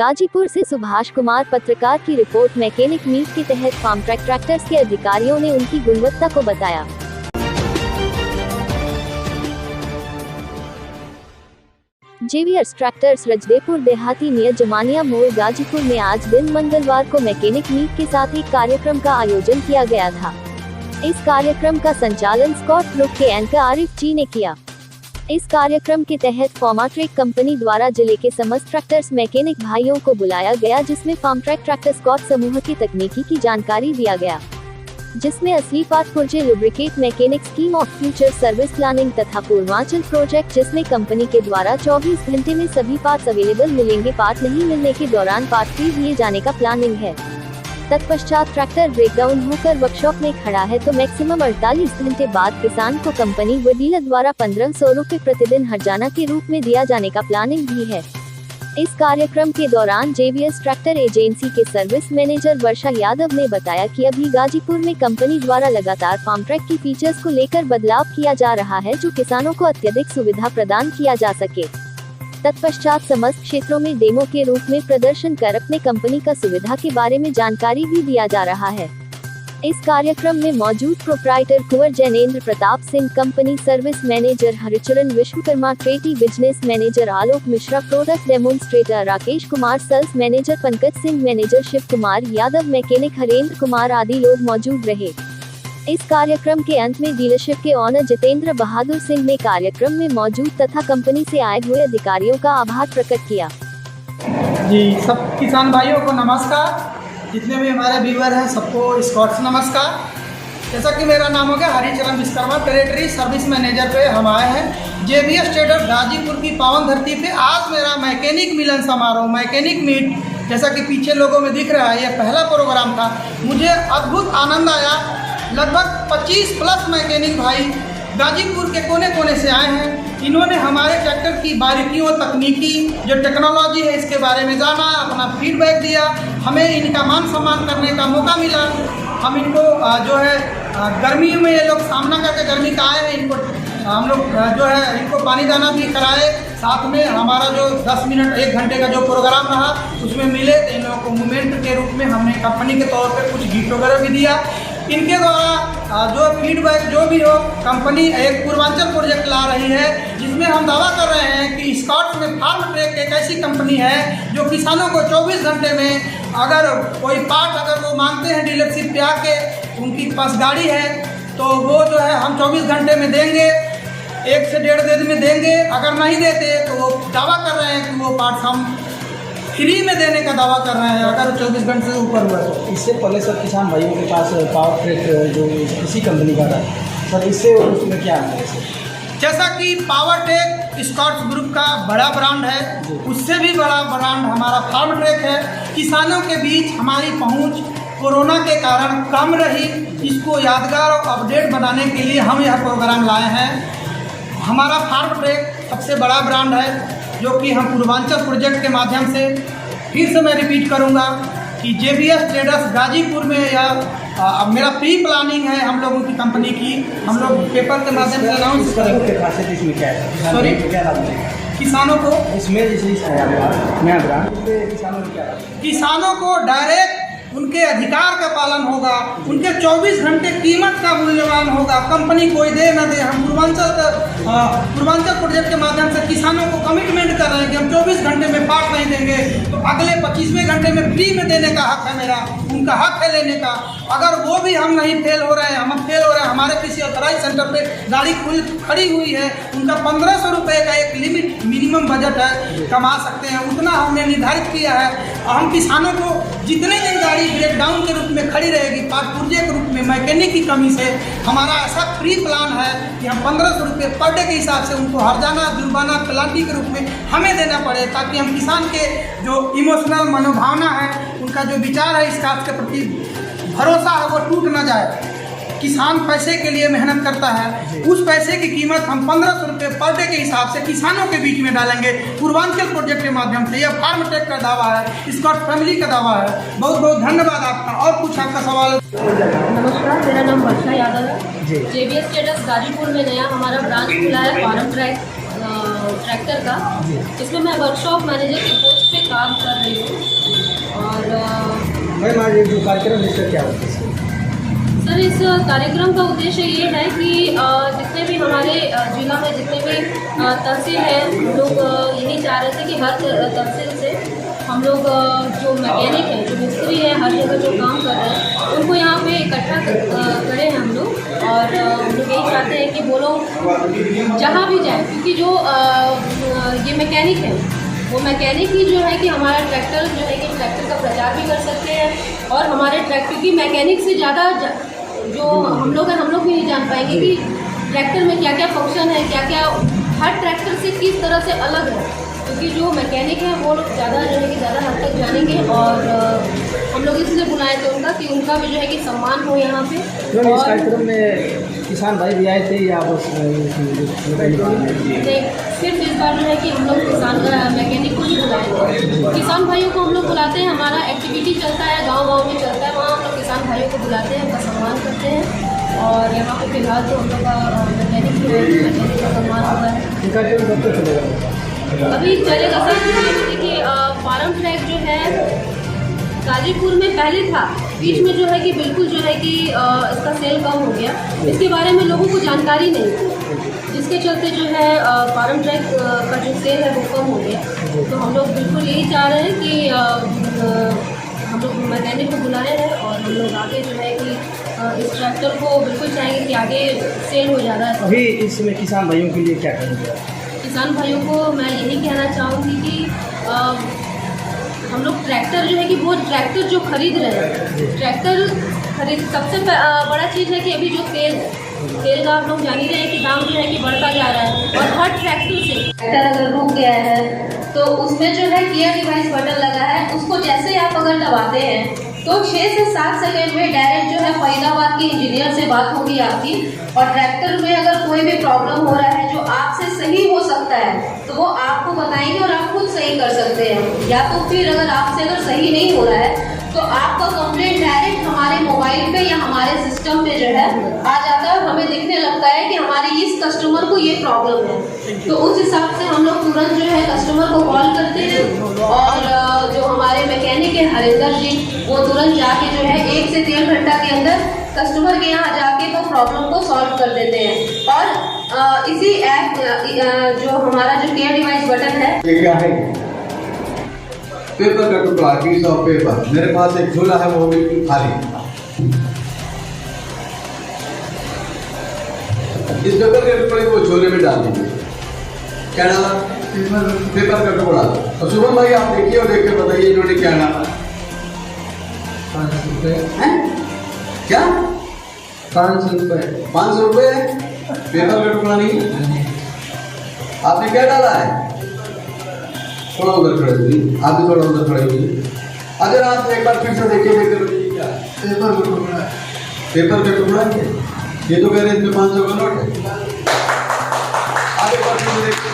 गाजीपुर से सुभाष कुमार पत्रकार की रिपोर्ट। मैकेनिक मीट के तहत फार्म ट्रैक ट्रैक्टर्स के अधिकारियों ने उनकी गुणवत्ता को बताया। जेवीएस ट्रैक्टर्स रजदेपुर देहाती नियर जमानिया मोड़ गाजीपुर में आज दिन मंगलवार को मैकेनिक मीट के साथ एक कार्यक्रम का आयोजन किया गया था। इस कार्यक्रम का संचालन स्कॉट ग्रुप के एंकर आरिफ जी ने किया। इस कार्यक्रम के तहत फार्माट्रेक कंपनी द्वारा जिले के समस्त ट्रैक्टर्स मैकेनिक भाइयों को बुलाया गया, जिसमें फार्मट्रेक ट्रैक्टर स्कॉट समूह की तकनीकी की जानकारी दिया गया, जिसमें असली पार्ट पुर्जे lubricate mechanic scheme of future service planning तथा पूर्वांचल प्रोजेक्ट, जिसमें कंपनी के द्वारा 24 घंटे में सभी पार्ट्स अवेलेबल मिलेंगे। पार्ट नहीं मिलने के दौरान पार्ट फ्री दिए जाने का प्लानिंग है। तत्पश्चात ट्रैक्टर ब्रेकडाउन होकर वर्कशॉप में खड़ा है तो मैक्सिमम 48 घंटे बाद किसान को कंपनी व डीलर द्वारा 1500 रुपए प्रतिदिन हर्जाना के रूप में दिया जाने का प्लानिंग भी है। इस कार्यक्रम के दौरान जेवीएस ट्रैक्टर एजेंसी के सर्विस मैनेजर वर्षा यादव ने बताया कि अभी गाजीपुर में कंपनी द्वारा लगातार फार्म ट्रैक की फीचर्स को लेकर बदलाव किया जा रहा है, जो किसानों को अत्यधिक सुविधा प्रदान किया जा सके। तत्पश्चात समस्त क्षेत्रों में डेमो के रूप में प्रदर्शन कर अपने कंपनी का सुविधा के बारे में जानकारी भी दिया जा रहा है। इस कार्यक्रम में मौजूद proprietor Kunwar Jainendra Pratap Singh, company service manager Haricharan Vishwakarma, territory business manager Alok Mishra, product demonstrator Rakesh Kumar, sales manager Pankaj Singh, manager Shiv Kumar Yadav, mechanic Harendra Kumar आदि लोग मौजूद रहे। इस कार्यक्रम के अंत में डीलरशिप के ऑनर जितेंद्र बहादुर सिंह ने कार्यक्रम में मौजूद तथा कंपनी से आए हुए अधिकारियों का आभार प्रकट किया। जी, सब किसान भाइयों को नमस्कार। जितने भी हमारे व्यूअर हैं सबको स्कॉट से नमस्कार। जैसा कि मेरा नाम हो गया Haricharan Vishwakarma, territory service manager पे हम आए हैं जेवीएस ट्रेडर्स गाजीपुर की पावन धरती पे। आज मेरा मैकेनिक मिलन समारोह, मैकेनिक मीट, जैसा कि पीछे लोगों में दिख रहा है, यह पहला प्रोग्राम था। मुझे अद्भुत आनंद आया। लगभग 25 प्लस मैकेनिक भाई गाजीपुर के कोने कोने से आए हैं। इन्होंने हमारे ट्रैक्टर की बारीकियों, तकनीकी जो टेक्नोलॉजी है इसके बारे में जाना, अपना फीडबैक दिया। हमें इनका मान सम्मान करने का मौका मिला। हम इनको जो है गर्मी में ये लोग सामना करके गर्मी का आए हैं, इनको हम लोग जो है इनको पानी दाना भी कराए। साथ में हमारा जो 10 मिनट 1 घंटे का जो प्रोग्राम रहा उसमें मिले तो इन लोगों को मूवमेंट के रूप में हमने कंपनी के तौर पर कुछ गिफ्ट वगैरह भी दिया। इनके द्वारा जो फीडबैक जो भी हो, कंपनी एक पूर्वांचल प्रोजेक्ट ला रही है जिसमें हम दावा कर रहे हैं कि स्कॉट में फार्म ट्रैक एक ऐसी कंपनी है जो किसानों को 24 घंटे में अगर कोई पार्ट अगर वो मांगते हैं डीलरशिप पे आके, उनकी पास गाड़ी है तो वो जो है हम 24 घंटे में देंगे, 1 से 1.5 दिन में देंगे। अगर नहीं देते तो वो दावा कर रहे हैं कि वो पार्ट हम फ्री में देने का दावा कर रहे हैं अगर 24 घंटे से ऊपर हुआ तो। इससे पहले सब किसान भाइयों के पास पावर ट्रैक जो इसी कंपनी का था सर, इससे और उसमें क्या है? जैसा कि पावर ट्रैक स्कॉट ग्रुप का बड़ा ब्रांड है, उससे भी बड़ा ब्रांड हमारा फार्म ट्रैक है। किसानों के बीच हमारी पहुंच कोरोना के कारण कम रही, इसको यादगार और अपडेट बनाने के लिए हम यह प्रोग्राम लाए हैं। हमारा फार्म ट्रैक सबसे बड़ा ब्रांड है जो कि हम पूर्वांचल प्रोजेक्ट के माध्यम से, फिर से मैं रिपीट करूंगा कि जेवीएस ट्रेडर्स गाजीपुर में या मेरा प्री प्लानिंग है हम लोगों की कंपनी की। हम लोग पेपर के माध्यम से अनाउंस करेंगे। इसमें क्या है? सॉरी, क्या लाभ है किसानों को? इसमें नया ब्रांड किसानों को क्या लाभ? किसानों को डायरेक्ट उनके अधिकार का पालन होगा, उनके 24 घंटे कीमत का मूल्यवान होगा। कंपनी कोई दे न दे, हम पूर्वांचल प्रोजेक्ट के माध्यम से किसानों को कमिटमेंट कर रहे हैं कि हम 24 घंटे में पार्ट नहीं देंगे तो अगले 25वें घंटे में फ्री में देने का हक है मेरा, उनका हक है लेने का। अगर वो भी हम नहीं फेल हो रहे हैं, हम फेल हो रहे हैं, हमारे किसी ऑथराइज सेंटर पे गाड़ी खड़ी हुई है, उनका 1500 रुपये का एक लिमिट मिनिमम बजट है, कमा सकते हैं, उतना हमने निर्धारित किया है। हम किसानों को जितने दिन गाड़ी ब्रेकडाउन के रूप में खड़ी रहेगी, पार्ट पुर्जे के रूप में, मैकेनिक की कमी से, हमारा ऐसा प्री प्लान है कि हम 1500 रुपये पर डे के हिसाब से उनको हर्जाना, जुर्माना, पेनाल्टी के रूप में हमें देना पड़े, ताकि हम किसान के जो इमोशनल मनोभावना है, उनका जो विचार है इस कार्य के प्रति भरोसा है, वो टूट ना जाए। किसान पैसे के लिए मेहनत करता है, उस पैसे की कीमत हम 1500 रुपये पर डे के हिसाब से किसानों के बीच में डालेंगे पूर्वांचल प्रोजेक्ट के माध्यम से। यह फार्म ट्रैक का दावा है, स्कॉट फैमिली का दावा है। बहुत बहुत धन्यवाद आपका। और कुछ आपका सवाल? नमस्कार, मेरा नाम वर्षा यादव है। जेवीएस ट्रेडर्स गाजीपुर में नया हमारा ब्रांच खुला है फार्म ट्रैक ट्रैक्टर का। इसमें मैं वर्कशॉप मैनेजर की पोस्ट पे काम कर रही हूँ। और मैम आज जो कार्यक्रम इसका क्या होता है? सर, इस कार्यक्रम का उद्देश्य ये है कि जितने भी हमारे जिला में जितने भी तहसील है, हम लोग यही चाह रहे थे कि हर तहसील से हम लोग जो मैकेनिक हैं, जो मिस्त्री हैं, हर जगह जो काम कर रहे हैं, उनको यहाँ पे इकट्ठा करें हम लोग। और हम लोग यही चाहते हैं कि वो लोग जहाँ भी जाए, क्योंकि जो ये मैकेनिक है, वो मैकेनिक ही जो है कि हमारा ट्रैक्टर जो है कि ट्रैक्टर का प्रचार भी कर सकते हैं। और हमारे ट्रैक्टर की मैकेनिक से ज़्यादा जो हम लोग हैं, हम लोग भी नहीं जान पाएंगे कि ट्रैक्टर में क्या क्या फंक्शन है, क्या क्या हर ट्रैक्टर से किस तरह से अलग है। क्योंकि जो मैकेनिक है वो लोग ज़्यादा जो है कि ज़्यादा हद तक जानेंगे। और हम लोग इसलिए बुलाए थे उनका कि उनका भी जो है कि सम्मान हो यहाँ पे। मैम इस कार्यक्रम में किसान भाई भी आए थे या बस नहीं, सिर्फ इस बार जो है कि हम लोग किसान मैकेनिक को ही बुलाए थे। किसान भाइयों को हम लोग बुलाते हैं, हमारा एक्टिविटी चलता है, गांव-गांव में चलता है, वहाँ हम लोग किसान भाइयों को बुलाते हैं, उनका सम्मान करते हैं। और यहाँ पे फिलहाल तो हम लोग का मैकेनिक जो है, मैकेनिक का सम्मान हुआ है। ये कार्यक्रम कब तक चलेगा? अभी चलेगा सर। देखिए, फार्म ट्रैक जो है गाजीपुर में पहले था, बीच में जो है कि बिल्कुल जो है कि इसका सेल कम हो गया। इसके बारे में लोगों को जानकारी नहीं थी, जिसके चलते जो है फार्म ट्रैक का जो सेल है वो कम हो गया। तो हम लोग बिल्कुल यही चाह रहे हैं कि हम लोग मैकेनिक को बुलाए हैं और हम लोग आगे जो है कि इस ट्रैक्टर को बिल्कुल चाहेंगे कि आगे सेल हो ज़्यादा। अभी इसमें किसान भाइयों के लिए क्या करेंगे? किसान भाइयों को मैं यही कहना चाहूँगी कि हम लोग ट्रैक्टर जो है कि वो ट्रैक्टर जो खरीद रहे हैं, ट्रैक्टर खरीद सबसे बड़ा चीज़ है कि अभी जो तेल का आप लोग जान ही रहे हैं कि दाम जो है कि बढ़ता जा रहा है। और हर ट्रैक्टर से ट्रैक्टर अगर रुक गया है तो उसमें जो है गियर डिवाइस बटन लगा है, उसको जैसे आप अगर दबाते हैं तो 6 से 7 सेकेंड में डायरेक्ट जो है फरीदाबाद के इंजीनियर से बात होगी आपकी। और ट्रैक्टर में अगर कोई भी प्रॉब्लम हो रहा है जो आपसे सही हो सकता है तो वो आपको बताएंगे और आप खुद सही कर सकते हैं। या तो फिर अगर आपसे अगर सही नहीं हो रहा है तो आपका कंप्लेंट डायरेक्ट हमारे मोबाइल पे या हमारे सिस्टम पे जो है आ जाता है। हमें दिखने लगता है कि हमारे इस कस्टमर को ये प्रॉब्लम है, तो उस हिसाब से हम लोग तुरंत जो है कस्टमर को कॉल करते हैं। और जो हमारे मैकेनिक है हरिंदर जी, वो तुरंत जाके जो है 1 से 1.5 घंटा के अंदर कस्टमर के यहाँ जाके वो प्रॉब्लम को सॉल्व कर देते हैं। और इसी ऐप जो हमारा जो गियर डिवाइस बटन है, ये क्या है? पेपर का टुकड़ा, पीस ऑफ पेपर। मेरे पास एक झोला है, वो बिल्कुल खाली। इस पेपर के टुकड़े को झोले में डाल दीजिए। क्या डाला? पेपर का टुकड़ा। और शुभम भाई आप देखिए और देख के बताइए इन्होंने क्या डाला। 500 रुपये। क्या? 500 रुपये। 500 रुपये पेपर का टुकड़ा नहीं। आपने क्या डाला है? थोड़ा उधर खड़े हुई, आप भी थोड़ा उधर खड़े हुई। अगर आप एक बार फिर से देखिए क्या पेपर का टुकड़ा है। पेपर का टुकड़ा है ये तो कह रहे हैं 500 का नोट है। आप एक बार फिर से देखिए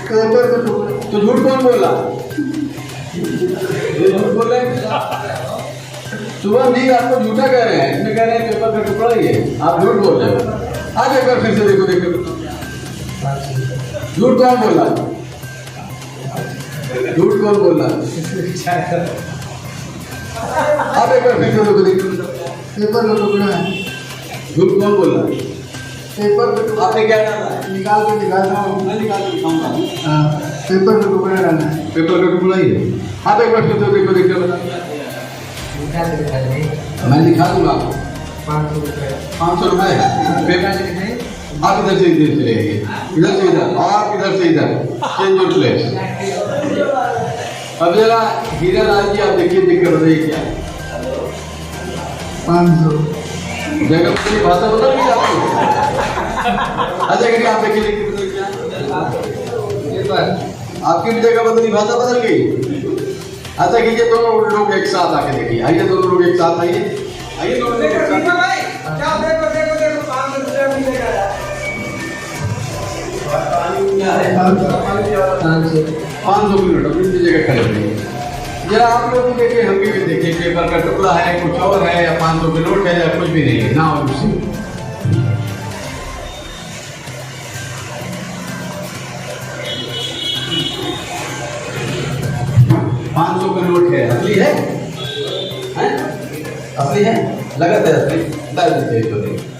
पेपर का टुकड़ा। तो झूठ कौन बोला? ये झूठ बोल रहे हैं। सुबह जी आपको झूठा कह रहे हैं, इसमें कह रहे हैं पेपर का टुकड़ा ही है, आप झूठ बोल रहे हो। आज एक बार फिर से देखो झूठ कौन बोला? झूठ कौन बोला? आप एक बार फिर से देखो पेपर का टुकड़ा है। झूठ कौन बोला? पेपर का टुकड़ा। आपने क्या डाला है? निकाल के दिखाता हूँ। मैं निकाल के दिखाऊंगा। पेपर का टुकड़ा डाला है। पेपर का टुकड़ा ही है। आप एक बार फिर से देखो मैं दिखा दूंगा। 500 रुपये। 500 रुपये पेपर। आप इधर से इधर चले गए, इधर से इधर, आप इधर से इधर, चेंज योर प्लेस। अब जरा हीरा लाल जी आप देखिए, देख कर बताइए क्या 500 जगह की भाषा बदल गई आपको। अच्छा करिए आप देखिए क्या आपकी भी जगह बदली, भाषा बदल गई। अच्छा कीजिए दोनों लोग एक साथ आके देखिए। आइए दोनों लोग एक साथ आइए, आइए दोनों लोग एक साथ। 500 मिनट अपनी जगह खड़े रहिए। जरा आप लोग भी देखिए, हम भी देखिए। पेपर का टुकड़ा है, कुछ और है, या 500 के नोट है, या कुछ भी नहीं है ना। और कुछ 500 का नोट है, असली है? हैं? असली है? लगत है असली? डाल दीजिए तो नहीं।